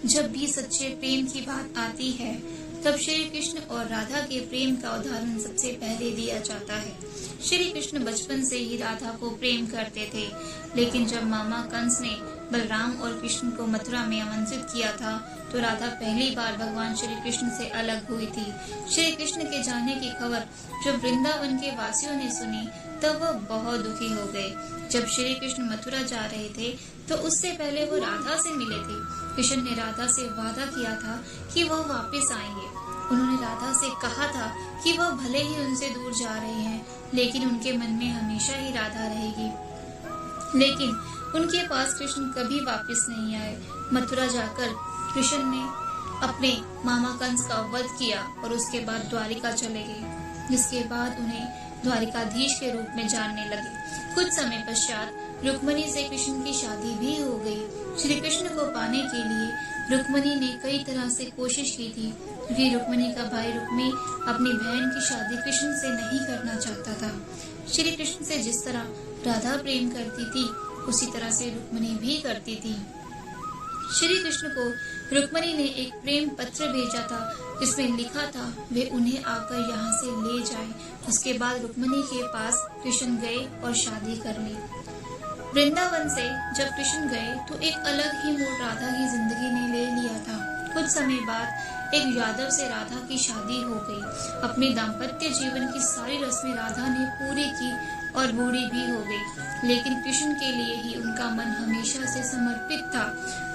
जब भी सच्चे प्रेम की बात आती है तब श्री कृष्ण और राधा के प्रेम का उदाहरण सबसे पहले दिया जाता है। श्री कृष्ण बचपन से ही राधा को प्रेम करते थे, लेकिन जब मामा कंस ने बलराम और कृष्ण को मथुरा में आमंत्रित किया था तो राधा पहली बार भगवान श्री कृष्ण से अलग हुई थी। श्री कृष्ण के जाने की खबर जब वृंदावन के वासियों ने सुनी तब वह बहुत दुखी हो गए। जब श्री कृष्ण मथुरा जा रहे थे तो उससे पहले वो राधा से मिले थे। कृष्ण ने राधा से वादा किया था कि वह वापस आएंगे। उन्होंने राधा से कहा था कि वह भले ही उनसे दूर जा रहे हैं, लेकिन उनके मन में हमेशा ही राधा रहेगी। लेकिन उनके पास कृष्ण कभी वापस नहीं आए। मथुरा जाकर कृष्ण ने अपने मामा कंस का वध किया और उसके बाद द्वारिका चले गए, जिसके बाद उन्हें द्वारिकाधीश के रूप में जानने लगे। कुछ समय पश्चात रुक्मणी से कृष्ण की शादी भी हो गई। श्री कृष्ण को पाने के लिए रुक्मणी ने कई तरह से कोशिश की थी, क्योंकि रुक्मणी का भाई रुक्मी अपनी बहन की शादी कृष्ण से नहीं करना चाहता था। श्री कृष्ण से जिस तरह राधा प्रेम करती थी उसी तरह से रुक्मणी भी करती थी। श्री कृष्ण को रुक्मणी ने एक प्रेम पत्र भेजा था जिसमें लिखा था वे उन्हें आकर यहाँ से ले जाएं। उसके बाद रुक्मणी के पास कृष्ण गए और शादी कर ली। वृंदावन से जब कृष्ण गए तो एक अलग ही मोड़ राधा की जिंदगी ने ले लिया था। कुछ समय बाद एक यादव से राधा की शादी हो गई। अपने दाम्पत्य जीवन की सारी रस्में राधा ने पूरी की और बूढ़ी भी हो गई, लेकिन कृष्ण के लिए ही उनका मन हमेशा से समर्पित था।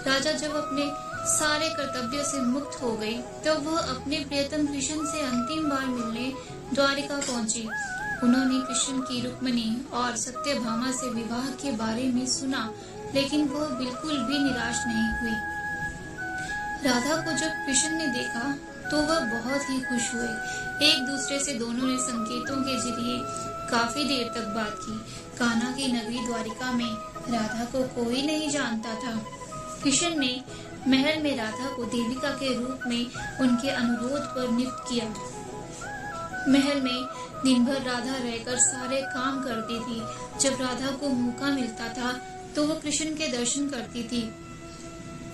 राजा जब अपने सारे कर्तव्यों से मुक्त हो गई तो वह अपने प्रियतम कृष्ण से अंतिम बार मिलने द्वारिका पहुंची। उन्होंने कृष्ण की रुक्मणी और सत्यभामा से विवाह के बारे में सुना, लेकिन वह बिल्कुल भी निराश नहीं हुई। राधा को जब कृष्ण ने देखा तो वह बहुत ही खुश हुए। एक दूसरे से दोनों ने संकेतों के जरिए काफी देर तक बात की। कान्हा की नगरी द्वारिका में राधा को कोई नहीं जानता था। कृष्ण ने महल में राधा को देविका के रूप में उनके अनुरोध पर नियुक्त किया। महल में दिन भर राधा रहकर सारे काम करती थी। जब राधा को मौका मिलता था तो वह कृष्ण के दर्शन करती थी,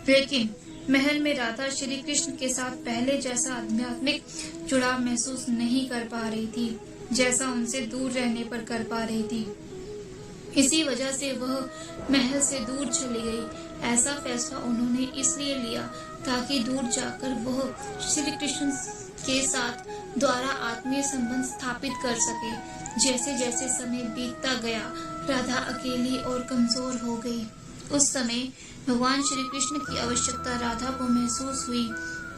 लेकिन महल में राधा श्री कृष्ण के साथ पहले जैसा आध्यात्मिक जुड़ाव महसूस नहीं कर पा रही थी, जैसा उनसे दूर रहने पर कर पा रही थी। इसी वजह से वह महल से दूर चली गई। ऐसा फैसला उन्होंने इसलिए लिया ताकि दूर जाकर वह श्री कृष्ण के साथ द्वारा आत्मीय संबंध स्थापित कर सके। जैसे जैसे समय बीतता गया राधा अकेली और कमजोर हो गई। उस समय भगवान श्री कृष्ण की आवश्यकता राधा को महसूस हुई।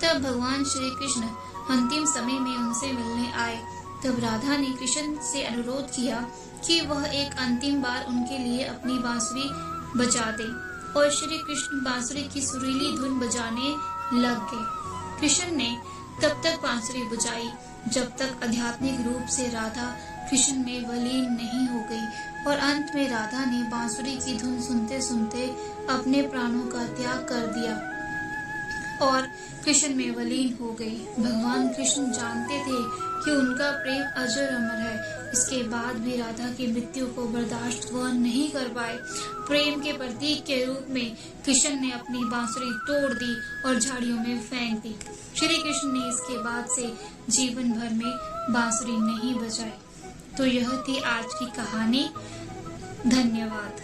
तब भगवान श्री कृष्ण अंतिम समय में उनसे मिलने आए। तब राधा ने कृष्ण से अनुरोध किया कि वह एक अंतिम बार उनके लिए अपनी बांसुरी बजा दे, और श्री कृष्ण बांसुरी की सुरीली धुन बजाने लग गए। कृष्ण ने तब तक बांसुरी बजाई जब तक आध्यात्मिक रूप से राधा कृष्ण में विलीन नहीं हो गई, और अंत में राधा ने बांसुरी की धुन सुनते सुनते अपने प्राणों का त्याग कर दिया और कृष्ण में विलीन हो गई। भगवान कृष्ण जानते थे कि उनका प्रेम अजर अमर है। इसके बाद भी राधा की मृत्यु को बर्दाश्त वह नहीं कर पाए। प्रेम के प्रतीक के रूप में कृष्ण ने अपनी बांसुरी तोड़ दी और झाड़ियों में फेंक दी। श्री कृष्ण ने इसके बाद से जीवन भर में बांसुरी नहीं बजाई। तो यह थी आज की कहानी। धन्यवाद।